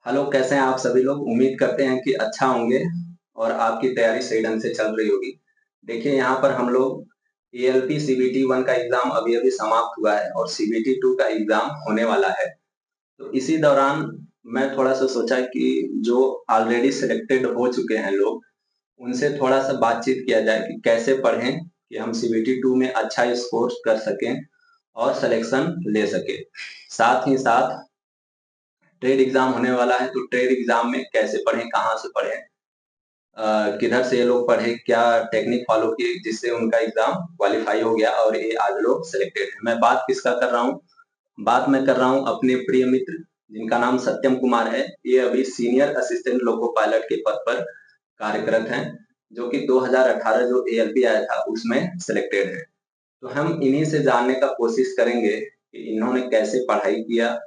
Hello, कैसे हैं आप सभी लोग? उम्मीद करते हैं कि अच्छा होंगे और आपकी तैयारी सही ढंग से चल रही होगी। देखिए, यहाँ पर हम लोग एएलपी सीबीटी 1 का एग्ज़ाम अभी-अभी समाप्त हुआ है और सीबीटी 2 का एग्ज़ाम होने वाला है। तो इसी दौरान मैं थोड़ा-सा सोचा कि जो ऑलरेडी सिलेक्टेड हो चुके हैं लोग, उनसे थोड़ा-सा बातचीत किया जाए कि कैसे पढ़ें कि हम सीबीटी 2 में अच्छा स्कोर कर सकें और सिलेक्शन ले सकें। साथ ही साथ ट्रेड एग्ज़ाम होने वाला है, तो ट्रेड एग्ज़ाम में कैसे पढ़ें, कहाँ से पढ़ें, किधर से ये लोग पढ़े, क्या टेक्निक फ़ॉलो किए जिससे उनका एग्ज़ाम क्वालीफाई हो गया और ये आज लोग सिलेक्टेड हैं। मैं बात किसका कर रहा हूँ? बात मैं कर रहा हूँ अपने प्रिय मित्र जिनका नाम सत्यम कुमार है। ये अभी सीनियर असिस्टेंट लोको पायलट के पद पर कार्यरत हैं, जो कि 2018 जो एएलपी आया था उसमें सिलेक्टेड हैं। तो हम इन्हीं से जानने का कोशिश करेंगे कि इन्होंने कैसे पढ़ाई किया,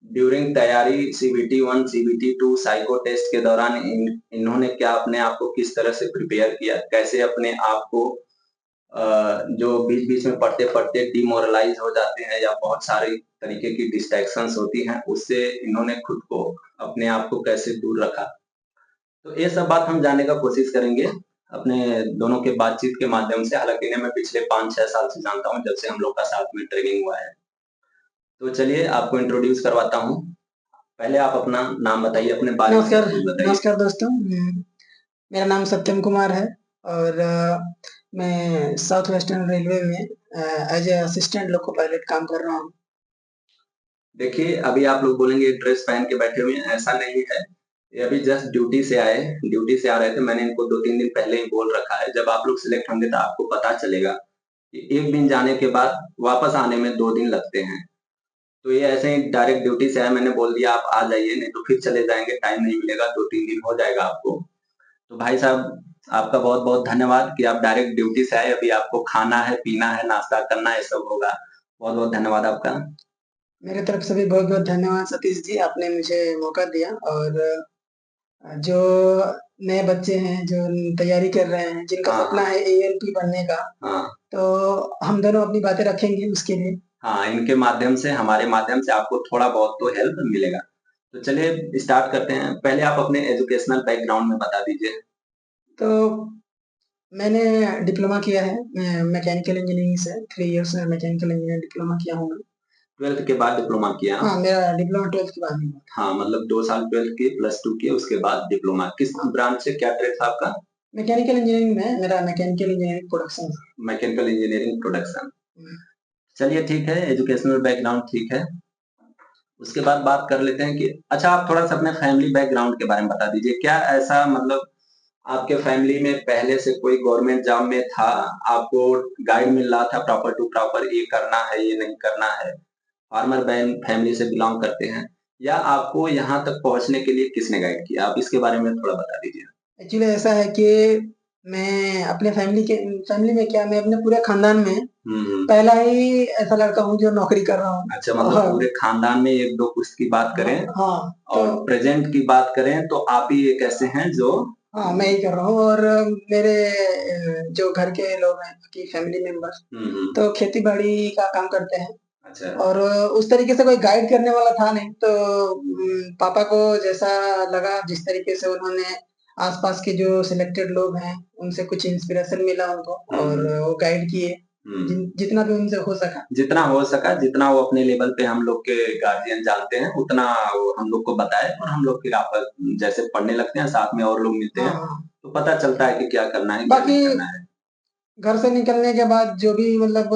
ड्यूरिंग तैयारी सीबीटी 1, सीबीटी 2 साइको टेस्ट के दौरान इन्होंने क्या अपने आप को किस तरह से प्रिपेयर किया, कैसे अपने आप को जो बीच-बीच में पढ़ते-पढ़ते डिमोरलाइज़ हो जाते हैं या बहुत सारी तरीके की डिस्ट्रैक्शंस होती हैं, उससे इन्होंने खुद को अपने आप को कैसे दूर रखा। तो ये सब बात हम जानने का कोशिश करेंगे अपने दोनों के बातचीत के माध्यम से। हालाँकि इन्हें मैं पिछले 5-6 साल से जानता हूँ, जब से हम लोग का साथ में ट्रेनिंग हुआ है। तो चलिए आपको इंट्रोड्यूस करवाता हूँ। पहले आप अपना नाम बताइए, अपने बारे में नमस्कार, कुछ बताइए। नमस्कार दोस्तों। मेरा नाम सत्यम कुमार है और मैं साउथ वेस्टर्न रेलवे में as a assistant loco pilot काम कर रहा हूँ। देखिए, अभी आप लोग बोलेंगे ड्रेस पहन के बैठे हुए हैं, ऐसा नहीं है। ये अभी जस्ट ड्यूटी से आए, ड्यूटी से आ रहे थे। मैंने इनको 2-3 दिन पहले ही बोल रखा है, जब आप लोग सिलेक्ट होंगे तो आपको पता चलेगा कि 1 दिन जाने के बाद वापस आने में 2 दिन लगते हैं। तो ये ऐसे ही डायरेक्ट ड्यूटी से आए, मैंने बोल दिया आप आ जाइए, नहीं तो फिर चले जाएँगे, टाइम नहीं मिलेगा, 2-3 दिन हो जाएगा आपको। तो भाई साहब, आपका बहुत-बहुत धन्यवाद कि आप डायरेक्ट ड्यूटी से आए, अभी आपको खाना है, पीना है, नाश्ता करना है, ये सब होगा। बहुत-बहुत धन्यवाद आपका। मेरे तरफ से भी बहुत-बहुत धन्यवाद सतीश जी, आपने मुझे मौका दिया और जो नए बच्चे हैं, जो तैयारी कर रहे हैं, जिनका हाँ, सपना हाँ। है एएलपी बनने का, हाँ। तो हम दोनों अपनी बातें रखेंगे उसके लिए। हाँ, इनके माध्यम से, हमारे माध्यम से आपको थोड़ा बहुत तो हेल्प मिलेगा। तो चलिए स्टार्ट करते हैं। पहले आप अपने एजुकेशनल बैकग्राउंड में बता दीजिए। तो मैंने डिप्लोमा किया है मैकेनिकल इंजीनियरिंग से, 3 इयर्स में मैकेनिकल इंजीनियरिंग डिप्लोमा किया हूँ मैं। 12th के बाद डिप्लोमा किया? हाँ, मेरा डिप्लोमा 12th के बाद ही हुआ था। हाँ, मतलब 2 साल 12th किए, +2 किए, उसके बाद डिप्लोमा। किस हाँ, ब्रांच से, क्या ट्रेड था आपका? मैकेनिकल इंजीनियरिंग में मेरा मैकेनिकल इंजीनियरिंग प्रोडक्शन था। Mechanical engineering production. हुँ। चलिए ठीक है, एजुकेशनल बैकग्राउंड ठीक है। उसके बाद बात कर लेते हैं कि अच्छा, आप थोड़ा-सा अपने फैमिली बैकग्राउंड के बारे में बता दीजिए। क्या ऐसा मतलब आपके फैमिली में पहले से कोई गवर्नमेंट जॉब में था, आपको गाइड मिल रहा था प्रॉपर टू प्रॉपर ये करना है, ये नहीं करना है? फार्मर फैमिली से बिलॉन्ग करते हैं या आपको यहाँ तक पहुँचने के लिए किसने गाइड किया? आप इसके बारे में थोड़ा बता दीजिए। एक्चुअली ऐसा है कि मैं अपने फैमिली में क्या मैं अपने पूरे खानदान में हुँ, हुँ। पहला ही ऐसा लड़का हूँ जो नौकरी कर रहा हूँ। अच्छा, मतलब पूरे खानदान में 1-2 पुश्त की बात हाँ, करें हाँ, और तो प्रेज़ेंट की बात करें तो आप ही एक ऐसे हैं जो हाँ, मैं ही कर रहा हूँ और मेरे जो घर के लोग हैं, बाकी फैमिली मेंबर्स, हुँ, हुँ। तो खेती-बाड़ी का काम करते हैं। अच्छा। और उस तरीके से कोई गाइड करने वाला था नहीं, तो पापा को जैसा लगा, जिस तरीके से उन्होंने आस-पास के जो सिलेक्टेड लोग हैं, उनसे कुछ इंस्पिरेशन मिला उनको हुँ, और हुँ। वो गाइड किए, हुँ। जितना भी उनसे हो सका। जितना हो सका, जितना वो अपने लेवल पे हम लोग के गार्जियन जानते हैं, उतना वो हम लोग को बताए और हम लोग फिर आपस जैसे पढ़ने लगते हैं, साथ में और लोग मिलते हाँ, हैं, हाँ। तो पता चलता है कि क्या करना है, क्या नहीं बाकी करना है। घर से निकलने के बाद जो भी मतलब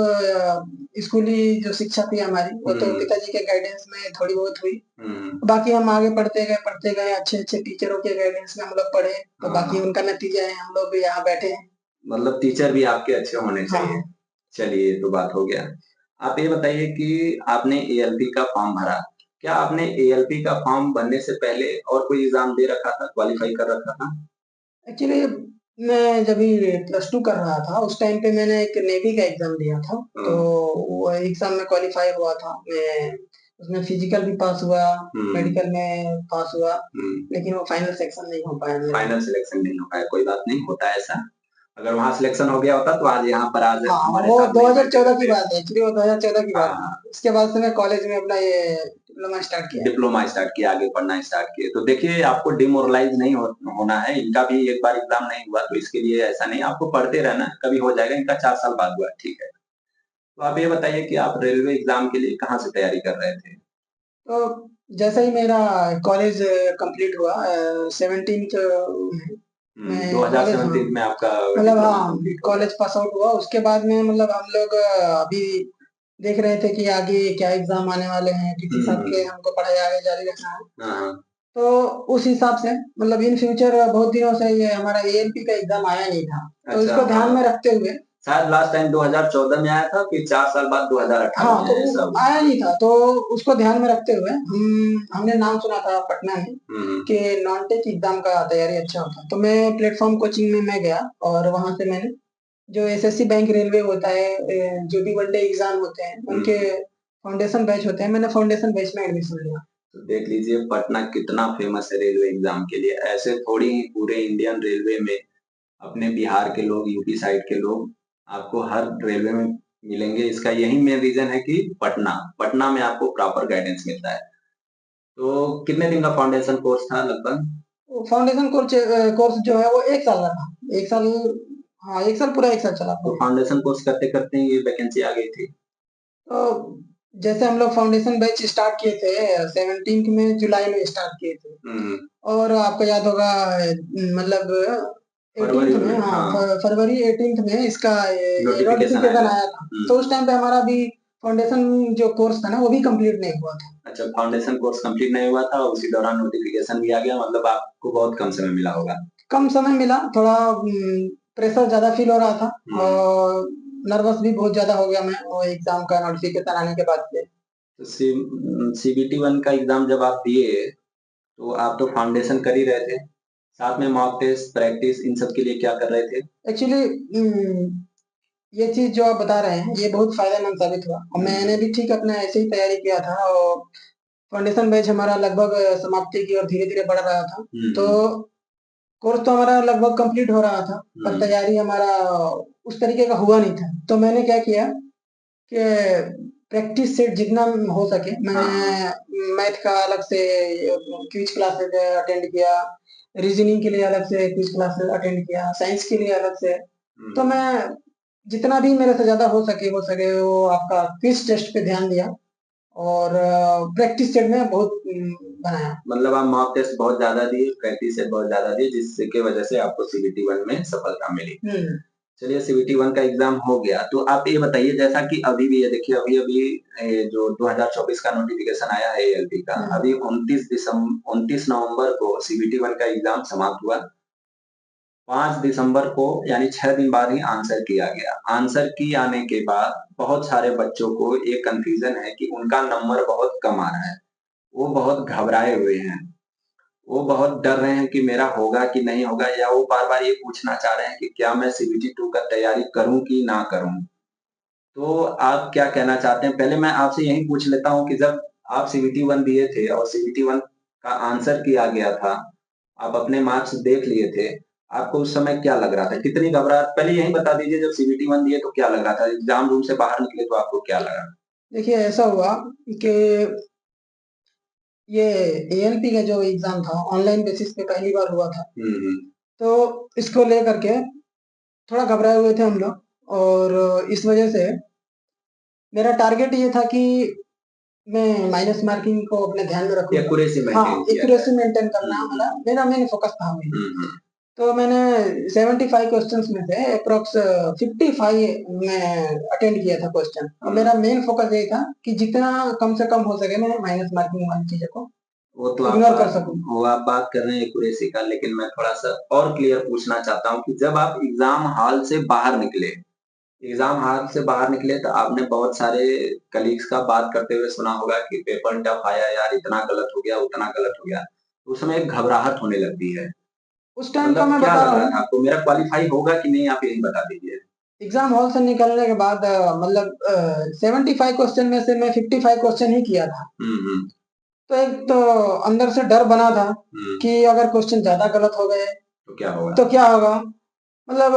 स्कूली जो शिक्षा थी हमारी, वो हुँ, तो हुँ। पिताजी के गाइडेंस में थोड़ी बहुत हुई। हुँ। बाकी हम आगे पढ़ते गए, अच्छे-अच्छे टीचरों के गाइडेंस में हम लोग पढ़े, तो हाँ, बाकी हाँ। उनका नतीजा है हम लोग भी यहाँ बैठे हैं। मतलब टीचर भी आपके अच्छे होने चाहिए। हाँ। चलिए, ये तो बात हो गया। आप ये बताइए कि आपने एएलपी का फॉर्म भरा। क्या आपने एएलपी का फॉर्म भरने से पहले और कोई एग्ज़ाम दे रखा था, क्वालीफाई कर रखा था? एक्चुअली मैं जब ये प्लस 2 कर रहा था, उस टाइम पे मैंने एक नेवी का एग्ज़ाम दिया था, तो हाँ। वो एग्ज़ाम में क्वालीफाई हुआ था। मैं उसमें फिज़िकल भी पास हुआ, हुँ, मेडिकल में पास हुआ, हुँ। लेकिन वो फाइनल सेक्शन नहीं हो पाया मेरा। फाइनल सिलेक्शन नहीं हो पाया, कोई बात नहीं, होता है ऐसा। अगर वहाँ सिलेक्शन हो गया होता तो आज यहाँ पर आज हाँ, हमारे वो साथ नहीं बैठे 2014 की रहते। बात है, एक्चुअली वो 2014 की हाँ, बात है। हाँ। उसके बाद से मैं कॉलेज में अपना ये डिप्लोमा स्टार्ट किया, आगे पढ़ना स्टार्ट किए। तो देखिए आपको डिमोरलाइज नहीं होना है। इनका भी एक बार एग्जाम नहीं हुआ तो इसके लिए ऐसा नहीं, आपको पढ़ते रहना है, कभी हो जाएगा। इनका 4 साल बाद हुआ, ठीक है। तो आप ये बताइए कि आप रेलवे एग्जाम के लिए कहाँ से तैयारी कर रहे थे? तो जैसे ही मेरा कॉलेज कंप्लीट हुआ 17th में कॉलेज, हाँ 2017 में आपका मतलब डिप्लोमा हाँ कंप्लीट हो गया। कॉलेज पास आउट हुआ। उसके बाद में मतलब हम लोग अभी देख रहे थे कि आगे क्या एग्जाम आने वाले हैं, किस हिसाब के हमको पढ़ाई आगे जारी रखना है। हाँ, तो उस हिसाब से मतलब इन फ्यूचर बहुत दिनों से ये हमारा एएलपी का एग्जाम आया नहीं था, तो इसको ध्यान में रखते हुए शायद लास्ट टाइम 2014 में आया था, फिर 4 साल बाद 2018 हाँ, में तो ऐसा वो आया नहीं था। तो उसको ध्यान में रखते हुए हमने नाम सुना था पटना में कि नॉन-टेक एग्जाम का तैयारी अच्छा होता है। तो मैं प्लेटफॉर्म कोचिंग में मैं गया और वहां से मैंने जो एसएससी बैंक रेलवे होता है, जो भी वन डे एग्जाम होते हैं उनके फाउंडेशन बैच होते हैं, मैंने फाउंडेशन बैच में एडमिशन लिया। तो देख लीजिए पटना कितना फेमस है रेलवे एग्जाम के लिए। ऐसे थोड़ी ही पूरे इंडियन रेलवे में अपने बिहार के लोग, यूपी साइड के लोग आपको हर रेलवे में मिलेंगे। इसका यही मेन रीजन है कि पटना में आपको प्रॉपर गाइडेंस मिलता है। तो कितने दिन का फाउंडेशन कोर्स था लगभग? फाउंडेशन कोर्स जो है वो 1 साल का था। 1 साल, हाँ 1 साल, पूरा 1 साल चला। तो फाउंडेशन कोर्स करते करते ही ये वैकेंसी आ गई थी? तो जैसे हम लोग फाउंडेशन बैच स्टार्ट किए थे 17th में जुलाई में स्टार्ट किए थे, और आपको याद होगा मतलब 18th में, हाँ फरवरी 18th में इसका नोटिफिकेशन आया था। तो उस टाइम पे हमारा भी फाउंडेशन जो कोर्स था ना वो भी कंप्लीट नहीं हुआ था। अच्छा, फाउंडेशन कोर्स कंप्लीट नहीं हुआ था, उसी दौरान नोटिफिकेशन भी आ गया। मतलब आपको बहुत कम समय मिला होगा। कम समय मिला, थोड़ा प्रेशर ज्यादा फील हो रहा था और नर्वस भी बहुत ज्यादा हो गया मैं वो एग्जाम का नोटिफिकेशन आने के बाद से। तो सीबीटी 1 का एग्जाम जब आप दिए तो आप तो फाउंडेशन कर ही रहे थे, साथ में मॉक टेस्ट, प्रैक्टिस, इन सब के लिए क्या कर रहे थे? एक्चुअली ये चीज जो आप बता रहे हैं ये बहुत फायदेमंद साबित हुआ और मैंने भी ठीक अपना ऐसे ही तैयारी किया था। और फाउंडेशन बैच हमारा लगभग समाप्ति की ओर धीरे-धीरे बढ़ रहा था। तो कोर्स तो हमारा लगभग कंप्लीट हो रहा था, पर तैयारी हमारा उस तरीके का हुआ नहीं था। तो मैंने क्या किया कि प्रैक्टिस सेट जितना हो सके मैंने मैथ का अलग से क्विज क्लासेस अटेंड किया, रीजनिंग के लिए अलग से क्विज क्लासेस अटेंड किया, साइंस के लिए अलग से। तो मैं जितना भी मेरे से ज़्यादा हो सके वो आपका क्विज टेस्ट पे ध्यान दिया और प्रैक्टिस सेट में बहुत बनाया। मतलब आप मॉक टेस्ट बहुत ज़्यादा दिए, प्रैक्टिस सेट बहुत ज़्यादा दिए, जिसकी वजह से आपको सीबीटी 1 में सफलता मिली। चलिए सीबीटी 1 का एग्जाम हो गया, तो आप ये बताइए जैसा कि अभी भी ये देखिए अभी जो 2024 का नोटिफिकेशन आया है एएलपी का, अभी 29 नवंबर को सीबीटी 1 का एग्जाम समाप्त हुआ। 5 दिसंबर को यानी 6 दिन बाद ही आंसर की आ गया। आंसर की आने के बाद बहुत सारे बच्चों को एक कंफ्यूजन है कि उनका नंबर बहुत कम आ रहा है। वो बहुत घबराए हुए हैं। वो बहुत डर रहे हैं कि मेरा होगा कि नहीं होगा, या वो बार-बार ये पूछना चाह रहे हैं कि क्या मैं सीबीटी 2 का तैयारी करूँ कि ना करूँ? तो आप क्या कहना चाहते हैं? पहले मैं आपसे यही पूछ लेता हूँ कि जब आप सीबीटी 1 दिए थे और सीबीटी 1 का आंसर की आ गया था, आप अपने मार्क्स देख लिए थे, आपको उस समय क्या लग रहा था? कितनी घबराहट, पहले यही बता दीजिए, जब सीबीटी 1 दिए तो क्या लग रहा था? एग्ज़ाम रूम से बाहर निकले तो आपको क्या लगा? देखिए ऐसा हुआ कि ये एएलपी का जो एग्जाम था ऑनलाइन बेसिस पे पहली बार हुआ था। तो इसको लेकर के थोड़ा घबराए हुए थे हम लोग और इस वजह से मेरा टारगेट ये था कि मैं माइनस मार्किंग को अपने ध्यान में रखूँ। एक्यूरेसी हाँ, मेंटेन किया एक्यूरेसी मेंटेन करना हमारा मेरा मेन फोकस था वही। तो मैंने 75 क्वेश्चंस में से एप्रॉक्स 55 मैं अटेंड किया था क्वेश्चन और मेरा मेन फोकस यही था कि जितना कम से कम हो सके मैं माइनस मार्किंग वाली चीज़ों को वो तो इग्नोर कर सकूँ। वो आप बात कर रहे हैं एक्यूरेसी का, लेकिन मैं थोड़ा-सा और क्लियर पूछना चाहता हूँ कि जब आप एग्ज़ाम हॉल से बाहर निकले, तो आपने बहुत सारे कलीग्स का बात करते हुए सुना होगा कि पेपर टफ आया यार, इतना गलत हो गया, उतना गलत हो गया। उस समय एक घबराहट होने लगती है। उस टाइम का मैं क्या बता लग रहा रहा हूँ, था आपको? मेरा क्वालीफाई होगा कि नहीं, आप यही बता दीजिए। एग्जाम हॉल से निकलने के बाद मतलब 75 क्वेश्चन में से मैं 55 क्वेश्चन ही किया था। तो एक तो अंदर से डर बना था कि अगर क्वेश्चन ज्यादा गलत हो गए तो क्या होगा? मतलब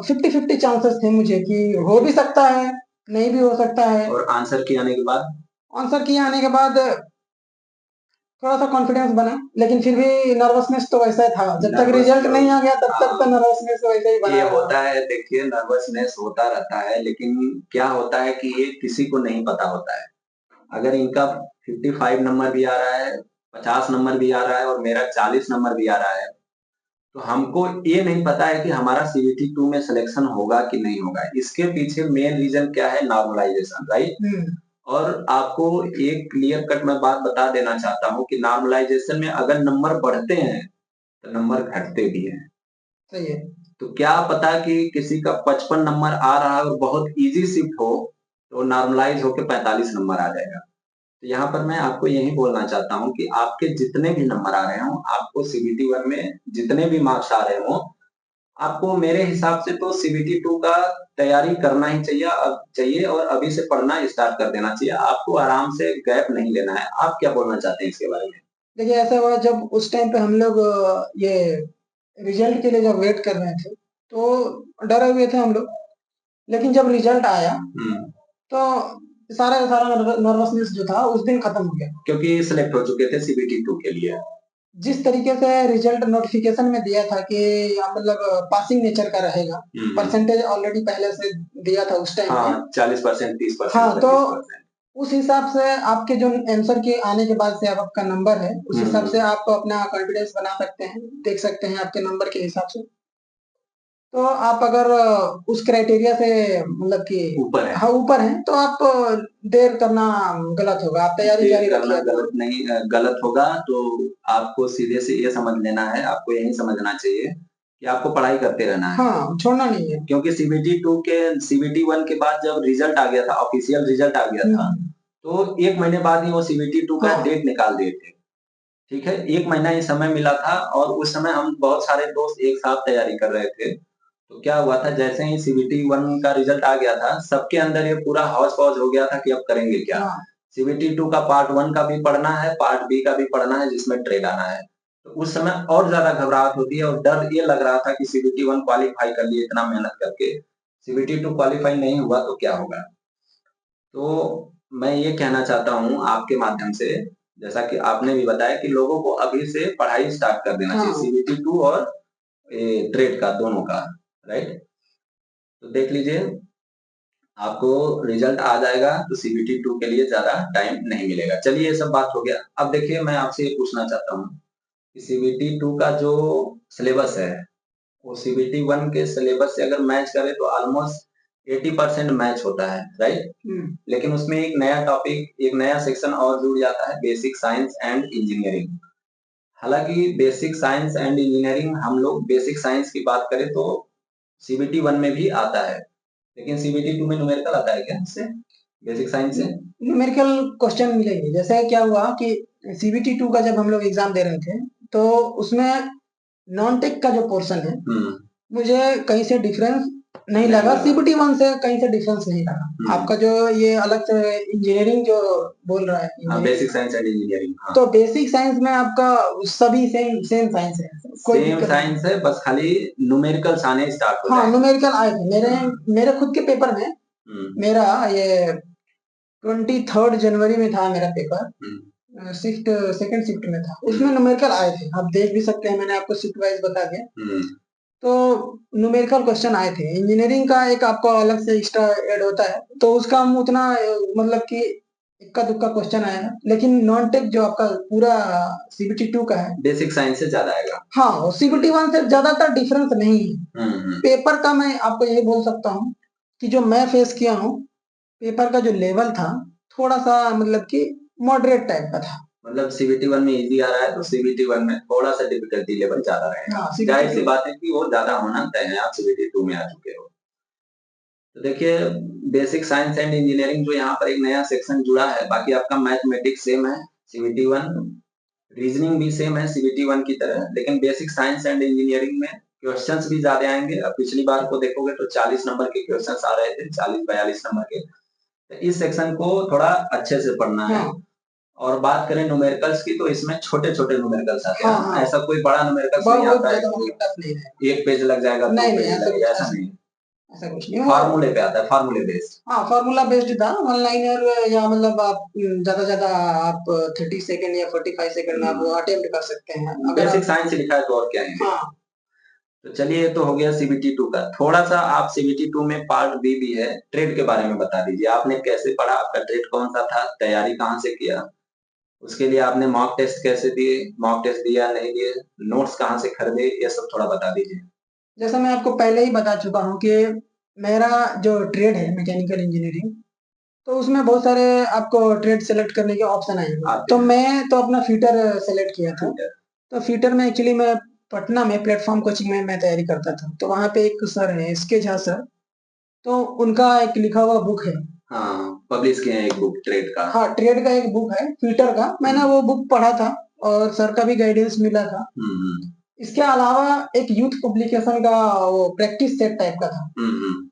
50-50 चांसेस थे मुझे कि हो भी सकता है, नहीं भी हो सकता है। और आंसर की आने के बाद? आंसर की आने के बाद थोड़ा सा कॉन्फिडेंस बना, लेकिन फिर भी नर्वसनेस तो वैसा था। जब तक नर्वस रिजल्ट तो नहीं आ गया तब तक तो हाँ, नर्वसनेस वैसे ही बना ये रहा। होता है। देखिए नर्वसनेस होता रहता है, लेकिन क्या होता है कि ये किसी को नहीं पता होता है। अगर इनका 55 नंबर भी आ रहा है, 50 नंबर भी आ रहा है और मेरा 40 नंबर भी आ रहा है, तो हमको ये नहीं पता है कि हमारा सीबीटी 2 में सिलेक्शन होगा कि नहीं होगा। इसके पीछे मेन रीजन क्या है? Normalization, right. और आपको एक क्लियर कट मैं बात बता देना चाहता हूँ कि नॉर्मलाइजेशन में अगर नंबर बढ़ते हैं तो नंबर घटते भी हैं। सही है। तो क्या पता कि किसी का 55 नंबर आ रहा है और बहुत इजी शिफ्ट हो, तो नॉर्मलाइज होकर 45 नंबर आ जाएगा। तो यहाँ पर मैं आपको यही बोलना चाहता हूँ कि आपके जितने भी नंबर आ रहे हो, आपको सीबीटी 1 में जितने भी मार्क्स आ रहे हो, आपको मेरे हिसाब से तो सीबीटी 2 का तैयारी करना ही चाहिए, अब चाहिए और अभी से पढ़ना स्टार्ट कर देना चाहिए। आपको आराम से गैप नहीं लेना है। आप क्या बोलना चाहते हैं इसके बारे में? देखिए ऐसा हुआ, जब उस टाइम पे हम लोग ये रिजल्ट के लिए जब वेट कर रहे थे, तो डरे हुए थे हम लोग। लेकिन जब रिजल्ट आया तो सारा नर्वसनेस जो था उस दिन खत्म हो गया। क्योंकि सिलेक्ट हो चुके थे सीबीटी 2 के लिए। जिस तरीके से रिजल्ट नोटिफिकेशन में दिया था कि मतलब पासिंग नेचर का रहेगा, परसेंटेज ऑलरेडी पहले से दिया था उस टाइम पे। हाँ, 40%, 30%, हाँ, तो 25%। उस हिसाब से आपके जो आंसर के आने के बाद से अब आपका नंबर है, उस हिसाब से आप अपना कॉन्फिडेंस बना सकते हैं, देख सकते हैं आपके नंबर के हिसाब से। तो आप अगर उस क्राइटेरिया से मतलब कि ऊपर है, हाँ ऊपर हैं, तो आप देर करना गलत होगा। आप तैयारी जारी करना रखिए। गलत नहीं, गलत होगा तो आपको सीधे से ये समझ लेना है, आपको यही समझना चाहिए कि आपको पढ़ाई करते रहना है। हाँ, छोड़ना नहीं है। क्योंकि सीबीटी 2 के सीबीटी 1 के बाद जब रिजल्ट आ गया था, ऑफिशियल रिजल्ट आ गया था, तो 1 महीने बाद ही वो सीबीटी 2 का डेट निकाल दिए थे। ठीक है, 1 महीना ही समय मिला था और उस समय हम बहुत सारे दोस्त एक साथ तैयारी कर रहे थे। तो क्या हुआ था, जैसे ही सीबीटी 1 का रिजल्ट आ गया था, सबके अंदर ये पूरा हौच-पौच हो गया था कि अब करेंगे क्या? सीबीटी 2 का पार्ट 1 का भी पढ़ना है, पार्ट बी का भी पढ़ना है जिसमें ट्रेड आना है। तो उस समय और ज़्यादा घबराहट होती है और डर ये लग रहा था कि सीबीटी 1 क्वालीफाई कर लिए इतना मेहनत करके, सीबीटी 2 क्वालीफाई नहीं हुआ तो क्या होगा? तो मैं ये कहना चाहता हूँ आपके माध्यम से, जैसा कि आपने भी बताया कि लोगों को अभी से पढ़ाई स्टार्ट कर देना चाहिए, सीबीटी 2 और ट्रेड का, दोनों का, राइट। तो देख लीजिए, आपको रिजल्ट आ जाएगा तो सीबीटी 2 के लिए ज्यादा टाइम नहीं मिलेगा। चलिए ये सब बात हो गया। अब देखिए मैं आपसे ये पूछना चाहता हूँ कि सीबीटी 2 का जो सिलेबस है, वो सीबीटी 1 के सिलेबस से अगर मैच करें तो ऑलमोस्ट 80% मैच होता है, राइट। लेकिन उसमें एक नया टॉपिक, एक नया सेक्शन और जुड़ जाता है, बेसिक साइंस एंड इंजीनियरिंग। हालांकि बेसिक साइंस एंड इंजीनियरिंग, हम लोग बेसिक साइंस की बात करें तो सीबीटी 1 में भी आता है, लेकिन सीबीटी 2 में न्यूमेरिकल आता है क्या इससे, बेसिक साइंस से? न्यूमेरिकल क्वेश्चन मिलेंगे। जैसे क्या हुआ कि सीबीटी 2 का जब हम लोग एग्जाम दे रहे थे, तो उसमें नॉन टेक का जो पोर्शन है, मुझे कहीं से डिफरेंस नहीं लगा। सीबीटी 1 से कहीं से डिफरेंस नहीं लगा। आपका जो ये अलग से इंजीनियरिंग जो बोल रहा है, बेसिक साइंस एंड इंजीनियरिंग, तो बेसिक साइंस में आपका सभी सेम साइंस है, कोई सेम दिक्कत साइंस है, बस खाली न्यूमेरिकल्स आने स्टार्ट हो हाँ, जाएंगे। न्यूमेरिकल आए थे मेरे खुद के पेपर में। मेरा ये 23 जनवरी में था मेरा पेपर, शिफ्ट सेकंड शिफ्ट में था। उसमें न्यूमेरिकल आए थे, आप देख भी सकते हैं, मैंने आपको शिफ्ट वाइज बता दिया। तो न्यूमेरिकल क्वेश्चन आए थे। इंजीनियरिंग का एक आपको अलग से एक्स्ट्रा ऐड होता है, तो उसका हम उतना मतलब कि इक्का दुक्का क्वेश्चन आया है। लेकिन नॉन टेक जो आपका पूरा सीबीटी 2 का है, बेसिक साइंस से ज्यादा आएगा। हाँ, सीबीटी 1 से ज्यादातर डिफरेंस नहीं है। पेपर का मैं आपको यही बोल सकता हूँ कि जो मैं फेस किया हूँ, पेपर का जो लेवल था थोड़ा सा मतलब कि मॉडरेट टाइप का था। मतलब सीबीटी 1 में इजी आ रहा है तो सीबीटी 1 में थोड़ा सा डिफिकल्टी लेवल ज्यादा रहेगा। जाहिर सी बात है कि वो ज्यादा होना तय है, आप सीबीटी 2 में आ चुके हो। तो देखिए, बेसिक साइंस एंड इंजीनियरिंग जो यहाँ पर एक नया सेक्शन जुड़ा है, बाकी आपका मैथमेटिक्स सेम है सीबीटी 1, रीजनिंग भी सेम है सीबीटी 1 की तरह, लेकिन बेसिक साइंस एंड इंजीनियरिंग में क्वेश्चंस भी ज्यादा आएंगे। अब पिछली बार को देखोगे तो 40 नंबर के क्वेश्चंस आ रहे थे, 40-42 नंबर के। तो इस सेक्शन को थोड़ा अच्छे से पढ़ना है। और बात करें न्यूमेरिकल्स की, तो इसमें छोटे-छोटे न्यूमेरिकल्स आते हैं। ऐसा कोई बड़ा न्यूमेरिकल्स नहीं आता है, एक पेज लग जाएगा, 2 पेज लगेगा, ऐसा नहीं है। ऐसा कुछ नहीं। फार्मूले पे आता है, फार्मूले बेस्ड। हाँ, फार्मूला बेस्ड था, वन लाइनर या मतलब आप ज्यादा ज्यादा आप 30 सेकंड या 45 सेकंड में आप अटेम्प्ट कर सकते हैं अगर बेसिक आप। साइंस लिखा है तो और क्या है। हाँ। तो चलिए, ये तो हो गया CBT 2 का। थोड़ा सा आप CBT 2 में पार्ट बी भी है, ट्रेड के बारे में बता दीजिए। आपने कैसे पढ़ा, आपका ट्रेड कौन सा था, तैयारी कहाँ से किया, उसके लिए आपने मॉक टेस्ट कैसे दिए, मॉक टेस्ट दिया नहीं दिए, नोट्स कहाँ से खरीदे, ये सब थोड़ा बता दीजिए। जैसा मैं आपको पहले ही बता चुका हूँ कि मेरा जो ट्रेड है मैकेनिकल इंजीनियरिंग, तो उसमें बहुत सारे आपको ट्रेड सेलेक्ट करने के ऑप्शन आएंगे। तो मैं तो अपना फीटर सेलेक्ट किया था। तो फीटर में एक्चुअली मैं पटना में प्लेटफॉर्म कोचिंग में मैं तैयारी करता था। तो वहाँ पे एक सर है SK झा सर, तो उनका एक लिखा हुआ बुक है। हाँ, पब्लिश किए हैं एक बुक ट्रेड का। हाँ, ट्रेड का एक बुक है फीटर का, मैंने वो बुक पढ़ा था और सर का भी गाइडेंस मिला था। इसके अलावा एक यूथ पब्लिकेशन का वो प्रैक्टिस सेट टाइप का था।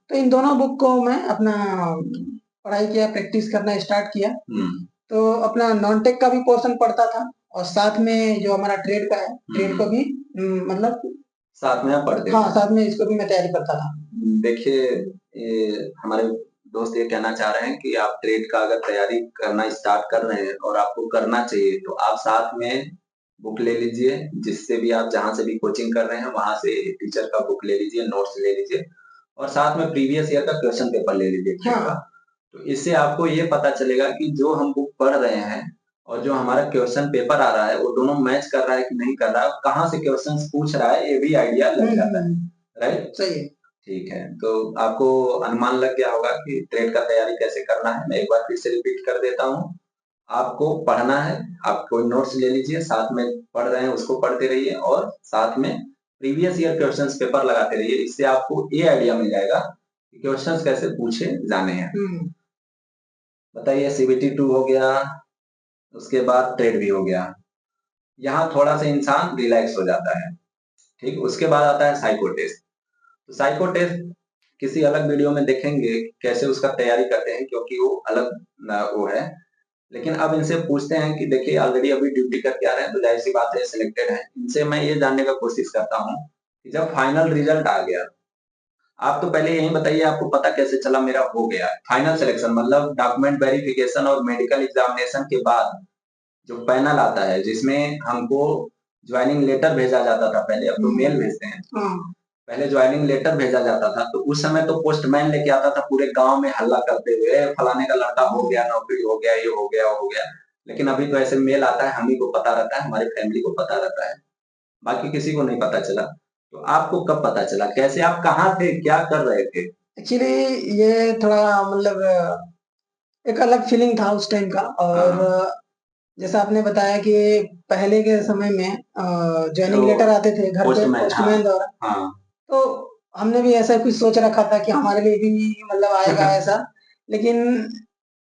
तो इन दोनों बुक को मैं अपना पढ़ाई किया, प्रैक्टिस करना स्टार्ट किया। तो अपना नॉन टेक का भी पोर्शन पढ़ता था और साथ में जो हमारा ट्रेड का है, ट्रेड को भी मतलब साथ में आप पढ़ते हाँ, थे। साथ में इसको भी मैं तैयारी करता था। देखिए, हमारे दोस्त ये कहना चाह रहे हैं कि आप ट्रेड का अगर तैयारी करना स्टार्ट कर रहे हैं और आपको करना चाहिए, तो आप साथ में बुक ले लीजिए, जिससे भी आप जहां से भी कोचिंग कर रहे हैं वहां से टीचर का बुक ले लीजिए, नोट्स ले लीजिए और साथ में प्रीवियस ईयर का क्वेश्चन पेपर ले लीजिए ट्रेड का। तो इससे आपको ये पता चलेगा कि जो हम बुक पढ़ रहे हैं और जो हमारा क्वेश्चन पेपर आ रहा है वो दोनों मैच कर रहा है कि नहीं कर रहा है, कहाँ से क्वेश्चन पूछ रहा है, ये भी आइडिया लग जाता है। राइट, सही है। ठीक है, तो आपको अनुमान लग गया होगा कि ट्रेड का तैयारी कैसे करना है। मैं एक बार फिर से रिपीट कर देता हूँ। आपको पढ़ना है, आप कोई नोट्स ले लीजिए, साथ में पढ़ रहे हैं उसको पढ़ते रहिए और साथ में प्रीवियस ईयर क्वेश्चंस पेपर लगाते रहिए। इससे आपको ये आइडिया मिल जाएगा कि क्वेश्चंस कैसे पूछे जाने हैं। बताइए, CBT 2 हो गया, उसके बाद ट्रेड भी हो गया। यहाँ थोड़ा सा इंसान रिलैक्स हो जाता है। ठीक, उसके बाद आता है साइको टेस्ट। तो साइको टेस्ट किसी अलग वीडियो में देखेंगे कैसे उसका तैयारी करते हैं, क्योंकि वो अलग वो है। लेकिन अब इनसे पूछते हैं कि देखिए ऑलरेडी अभी ड्यूटी करके आ रहे हैं तो जाहिर सी बात है सिलेक्टेड है। इनसे मैं ये जानने का कोशिश करता हूँ कि जब फाइनल रिजल्ट आ गया, आप तो पहले यही बताइए आपको पता कैसे चला मेरा हो गया फाइनल सिलेक्शन, मतलब डॉक्यूमेंट वेरिफिकेशन और मेडिकल एग्जामिनेशन के बाद जो पैनल आता है जिसमें हमको ज्वाइनिंग लेटर भेजा जाता था पहले, अब तो मेल भेजते हैं। पहले ज्वाइनिंग लेटर भेजा जाता था तो उस समय तो पोस्टमैन लेके आता था पूरे गांव में हल्ला करते हुए, फलाने का लड़का हो गया, नौकरी हो गया, ये हो गया, वो हो गया। लेकिन अभी तो ऐसे मेल आता है, हम ही को पता रहता है, हमारी फैमिली को पता रहता है, बाकी किसी को नहीं पता चला। तो आपको कब पता चला, कैसे, आप कहाँ थे, क्या कर रहे थे? एक्चुअली ये थोड़ा मतलब एक अलग फीलिंग था उस टाइम का। और जैसा आपने बताया कि पहले के समय में ज्वाइनिंग लेटर आते थे घर पे पोस्टमैन द्वारा। तो हमने भी ऐसा कुछ सोच रखा था कि हमारे लिए भी मतलब आएगा ऐसा। लेकिन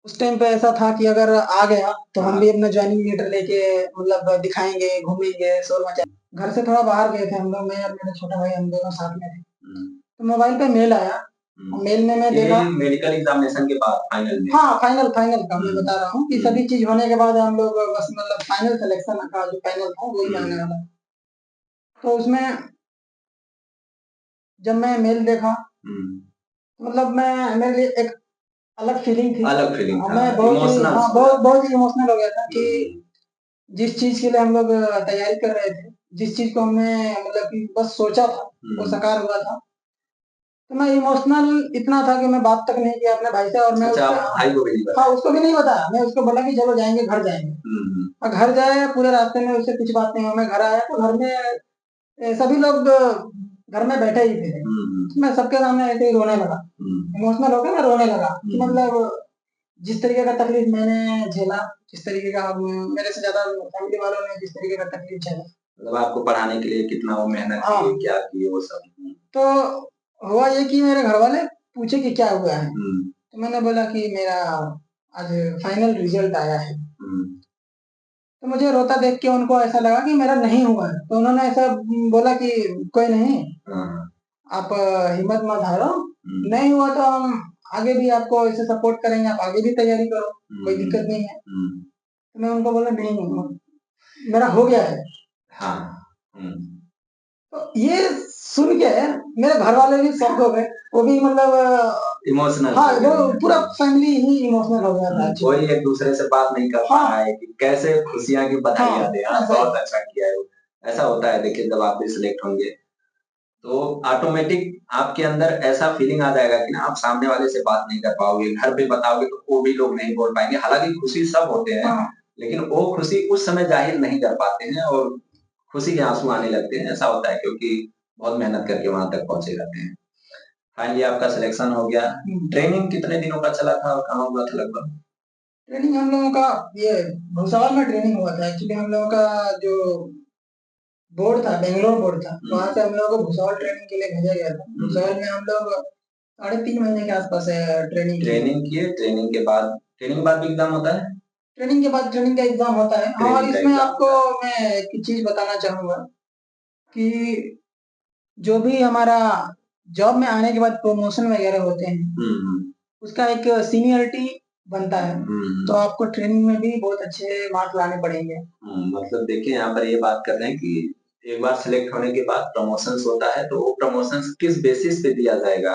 उस टाइम पे ऐसा था कि अगर आ गया तो हम भी अपना ज्वाइनिंग लेटर लेके मतलब दिखाएंगे, घूमेंगे, शोर मचा। घर से थोड़ा बाहर गए थे हम लोग, मैं और मेरा छोटा भाई, हम दोनों साथ में थे। तो मोबाइल पे मेल आया, मेल में मैं देखा मेडिकल एग्जामिनेशन के बाद फाइनल में। हाँ, फाइनल का मैं बता रहा हूँ कि सभी चीज होने के बाद हम लोग बस मतलब फाइनल सिलेक्शन का जो पैनल था वही आने वाला। तो उसमें जब मैं मेल देखा मतलब मैं मेरे लिए एक अलग फीलिंग थी। अलग फीलिंग था, मैं बहुत ही बहुत ही इमोशनल हो गया था कि जिस चीज के लिए हम लोग तैयारी कर रहे थे, जिस चीज को हमने मतलब कि बस सोचा था वो साकार हुआ था। तो मैं इमोशनल इतना था कि मैं बात तक नहीं किया अपने भाई से। और मैं भाई को भी नहीं बताया। हाँ, उसको भी नहीं बताया। मैं उसको बोला कि चलो जाएंगे, घर जाएंगे। और घर जाए, पूरे रास्ते में उससे कुछ बात नहीं हुआ। मैं घर आया तो घर में सभी लोग घर में बैठे ही थे। मैं सबके सामने ऐसे ही रोने लगा, इमोशनल होकर मैं रोने लगा कि मतलब जिस तरीके का तकलीफ मैंने झेला, जिस तरीके का मेरे से ज्यादा फैमिली वालों ने जिस तरीके का तकलीफ झेला, मतलब आपको पढ़ाने के लिए कितना वो मेहनत की, क्या की वो सब। तो हुआ ये कि मेरे घर वाले पूछे कि क्या हुआ है। तो मैंने बोला कि मेरा आज फाइनल रिजल्ट आया है। तो मुझे रोता देख के उनको ऐसा लगा कि मेरा नहीं हुआ है। तो उन्होंने ऐसा बोला कि कोई नहीं, आप हिम्मत मत हारो, नहीं हुआ तो हम आगे भी आपको ऐसे सपोर्ट करेंगे, आप आगे भी तैयारी करो, कोई दिक्कत नहीं है। तो मैं उनको बोला नहीं, मेरा हो गया है। हाँ। तो ये सुन के मेरे घर वाले भी शॉक हो गए, वो भी मतलब इमोशनल हाँ, हो वो गए। पूरा फैमिली ही इमोशनल हो गया था कोई एक्चुअली। एक दूसरे से बात नहीं कर पा रहा है कि कैसे खुशियां की बधाइयां हाँ, दे, आज ऐसा ही। बहुत अच्छा किया है। ऐसा होता है, देखिए जब आप भी सिलेक्ट होंगे तो ऑटोमेटिक आपके अंदर ऐसा फीलिंग आ जाएगा कि ना आप सामने वाले से बात नहीं कर पाओगे, घर पे बताओगे तो वो भी लोग नहीं बोल पाएंगे। हालांकि खुशी सब होते हैं, हाँ, लेकिन वो खुशी उस समय जाहिर नहीं कर पाते हैं और खुशी के आंसू आने लगते हैं। ऐसा होता है क्योंकि बहुत मेहनत करके वहां तक पहुंचे रहते हैं। फाइनली आपका सिलेक्शन हो गया। ट्रेनिंग कितने दिनों का चला था और कहाँ हुआ था लगभग? ट्रेनिंग हम लोगों का ये भुसावल में ट्रेनिंग हुआ था। एक्चुअली हम लोगों का जो बोर्ड था, बेंगलोर बोर्ड था, वहाँ से हम लोगों को भुसावल ट्रेनिंग के लिए भेजा गया था। भुसावल में हम लोग 3.5 महीने के आसपास ट्रेनिंग किए। ट्रेनिंग बाद भी एग्जाम होता है? ट्रेनिंग के बाद ट्रेनिंग का एग्जाम होता है। और ट्रेनिंग का इसमें एग्जाम आपको होता है। मैं एक चीज बताना चाहूंगा कि जो भी हमारा जॉब में आने के बाद प्रमोशन वगैरह होते हैं, उसका एक सीनियरिटी बनता है। तो आपको ट्रेनिंग में भी बहुत अच्छे मार्क्स लाने पड़ेंगे। मतलब देखिए यहाँ पर ये बात कर रहे हैं कि एक बार सिलेक्ट होने के बाद प्रमोशंस होता है, तो वो प्रमोशंस किस बेसिस पे दिया जाएगा,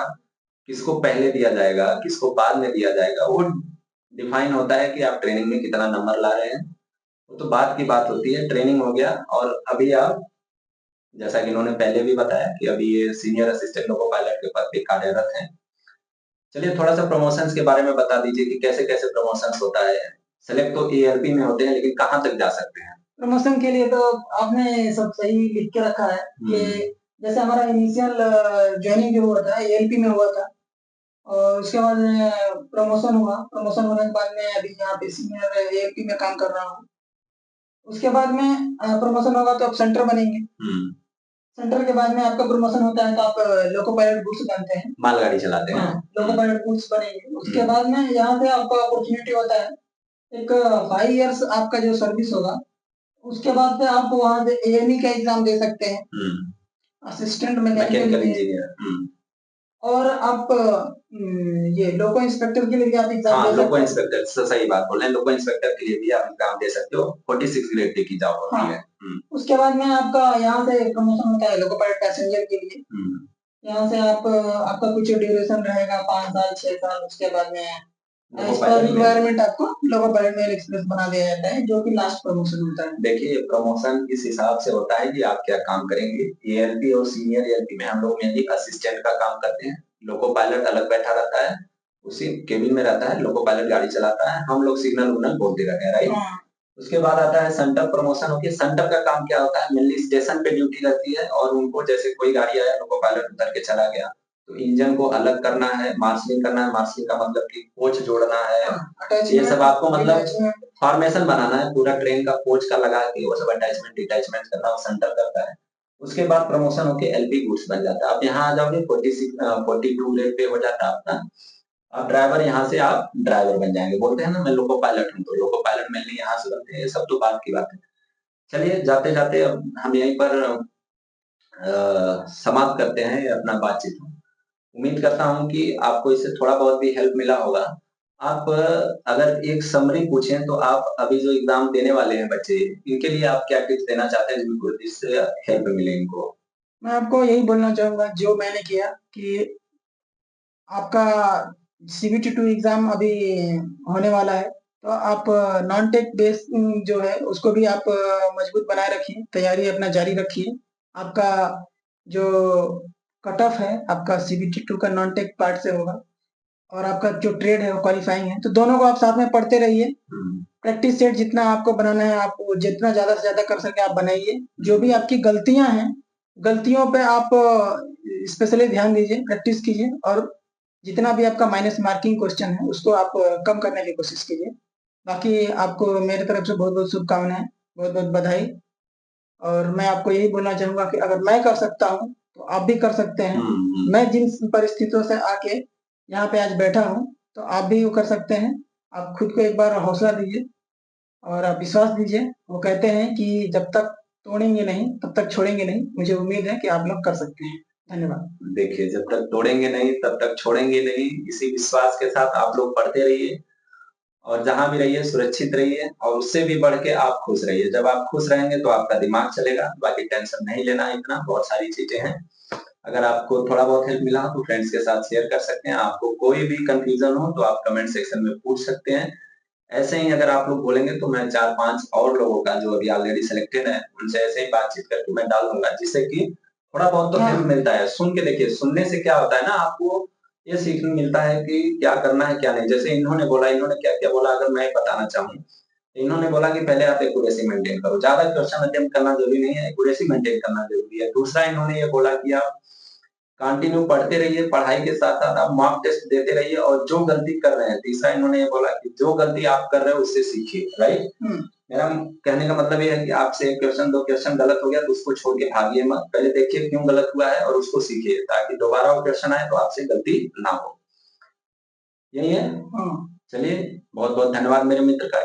किसको पहले दिया जाएगा, किसको बाद में दिया जाएगा, वो डिफाइन होता है कि आप ट्रेनिंग में कितना नंबर ला रहे हैं। वो तो बात की बात होती है। ट्रेनिंग हो गया और अभी आप, जैसा कि इन्होंने पहले भी बताया कि अभी ये सीनियर असिस्टेंट लोको पायलट के पद पे कार्यरत हैं। चलिए थोड़ा सा प्रमोशंस के बारे में बता दीजिए कि कैसे कैसे प्रमोशंस होता है। सेलेक्ट तो ईएलपी में होते हैं, लेकिन कहाँ तक जा सकते हैं? प्रमोशन के लिए तो आपने सब सही लिख के रखा है कि जैसे हमारा इनिशियल ज्वाइनिंग जो हुआ था ईएलपी में हुआ था, और उसके बाद प्रमोशन हुआ। प्रमोशन होने के बाद मैं अभी यहाँ पे सीनियर ईएलपी में काम कर रहा हूँ। उसके बाद में प्रमोशन होगा तो आप सेंटर बनेंगे। सेंटर के बाद में आपका प्रमोशन होता है तो आप लोको पायलट गुड्स बनते हैं, मालगाड़ी चलाते हैं। लोको पायलट गुड्स बनेंगे। उसके बाद में यहाँ से आपका अपॉर्चुनिटी होता है एक 5 इयर्स आपका जो सर्विस होगा, उसके बाद से आप वहाँ से एएमई का एग्जाम दे सकते हैं, असिस्टेंट मैकेनिकल इंजीनियर। और आप ये लोको इंस्पेक्टर के लिए भी आप एग्जाम दे सकते हैं। लोको इंस्पेक्टर, सही बात बोल रहे हैं। लोको इंस्पेक्टर के लिए भी आप एग्जाम दे सकते हो। 46 ग्रेड की जॉब होती है। उसके बाद में आपका यहाँ से प्रमोशन होता है लोको पायलट पैसेंजर के लिए। यहाँ से आप आपका कुछ ड्यूरेशन रहेगा, 5 साल 6 साल। उसके बाद में एज पर रिक्वायरमेंट आपको लोको पायलट मेल एक्सप्रेस बना दिया जाता है, जो कि लास्ट प्रमोशन होता है। देखिए प्रमोशन इस हिसाब से होता है कि आप क्या काम करेंगे। एएलपी और सीनियर एएलपी में हम लोग मेनली असिस्टेंट का काम करते हैं। लोको पायलट अलग बैठा रहता है, उसी केबिन में रहता है। लोको पायलट गाड़ी चलाता है, हम लोग सिग्नल उग्नल बोलते रहते हैं, राइट। उसके बाद आता है सेंटर प्रमोशन होती है। सेंटर का काम क्या होता है? मेनली स्टेशन पे ड्यूटी रहती है और उनको जैसे कोई गाड़ी आया, लोको पायलट उतर के चला गया, तो इंजन को अलग करना है, मार्शलिंग करना है। मार्शलिंग का मतलब कि कोच जोड़ना है। ये सब आपको मतलब फॉर्मेशन बनाना है पूरा ट्रेन का, कोच का लगा के वो सब अटैचमेंट डिटैचमेंट करना वो सेंटर करता है। उसके बाद प्रमोशन होके एलपी गुड्स बन जाता है। आप यहाँ आ जाओगे 42 ग्रेड पे हो जाता है आपका। आप ड्राइवर, यहाँ से आप ड्राइवर बन जाएंगे। बोलते हैं ना मैं लोको पायलट हूँ, तो लोको पायलट मेनली यहाँ से बनते हैं। ये सब तो बात की बात है। चलिए जाते जाते अब हम यहीं पर समाप्त करते हैं अपना बातचीत। उम्मीद करता हूँ कि आपको इससे थोड़ा बहुत भी हेल्प मिला होगा। आप अगर एक समरी पूछें तो आप अभी जो एग्जाम देने वाले हैं बच्चे, इनके लिए आप क्या टिप्स देना चाहते हैं जिससे हेल्प मिले इनको? मैं आपको यही बोलना चाहूंगा जो मैंने किया कि आपका सीबीटी 2 एग्जाम अभी होने वाला है, तो आप नॉन टेक बेस जो है उसको भी आप मजबूत बनाए रखिए, तैयारी अपना जारी रखिए। आपका जो कट ऑफ है आपका सीबीटी 2 का नॉन टेक पार्ट से होगा, और आपका जो ट्रेड है वो क्वालिफाइंग है, तो दोनों को आप साथ में पढ़ते रहिए। प्रैक्टिस सेट जितना आपको बनाना है, आप जितना ज्यादा से ज्यादा कर सके आप बनाइए। जो भी आपकी गलतियां हैं, गलतियों पे आप स्पेशली ध्यान दीजिए, प्रैक्टिस कीजिए, और जितना भी आपका माइनस मार्किंग क्वेश्चन है उसको आप कम करने की कोशिश कीजिए। बाकी आपको मेरे तरफ से बहुत बहुत शुभकामनाएं, बहुत बहुत बधाई। और मैं आपको यही बोलना चाहूंगा कि अगर मैं कर सकता हूँ तो आप भी कर सकते हैं। मैं जिन परिस्थितियों से आके यहाँ पे आज बैठा हूँ, तो आप भी वो कर सकते हैं। आप खुद को एक बार हौसला दीजिए और आप विश्वास दीजिए। वो कहते हैं कि जब तक तोड़ेंगे नहीं तब तक छोड़ेंगे नहीं। मुझे उम्मीद है कि आप लोग कर सकते हैं। धन्यवाद। देखिए जब तक तोड़ेंगे नहीं तब तक छोड़ेंगे नहीं, इसी विश्वास के साथ आप लोग पढ़ते रहिए और जहां भी रहिए सुरक्षित रहिए और उससे भी बढ़ के आप खुश रहिए। जब आप खुश रहेंगे तो आपका दिमाग चलेगा, बाकी टेंशन नहीं लेना है इतना, बहुत सारी चीजें हैं। अगर आपको थोड़ा बहुत हेल्प मिला तो फ्रेंड्स के साथ शेयर कर सकते हैं। आपको कोई भी कंफ्यूजन हो तो आप कमेंट सेक्शन में पूछ सकते हैं। ऐसे ही अगर आप लोग बोलेंगे तो मैं 4-5 और लोगों का जो अभी ऑलरेडी सिलेक्टेड है उनसे ऐसे ही बातचीत करके मैं डाल दूंगा, जिससे कि थोड़ा बहुत तो हेल्प मिलता है। सुन के देखिए, सुनने से क्या होता है ना, आपको ये सीखने मिलता है कि क्या करना है क्या नहीं। जैसे इन्होंने बोला, इन्होंने क्या क्या बोला, अगर मैं बताना चाहूँ, इन्होंने बोला कि पहले आप एक्यूरेसी मेंटेन करो, ज्यादा क्वेश्चन अटेम्प्ट करना जरूरी नहीं है, एक्यूरेसी मेंटेन करना जरूरी है। दूसरा इन्होंने ये बोला कि आप कंटिन्यू पढ़ते रहिए, पढ़ाई के साथ-साथ आप मॉक टेस्ट देते रहिए और जो गलती कर रहे हैं, तीसरा इन्होंने ये बोला कि जो गलती आप कर रहे हो उससे सीखिए, राइट? मेरा कहने का मतलब ये है कि आपसे 1 क्वेश्चन 2 क्वेश्चन गलत हो गया तो उसको छोड़ के भागिए मत। पहले देखिए क्यों गलत हुआ है और उसको सीखिए, ताकि दोबारा वो क्वेश्चन आए तो आपसे गलती ना हो। यही है? चलिए, बहुत-बहुत धन्यवाद मेरे मित्र का।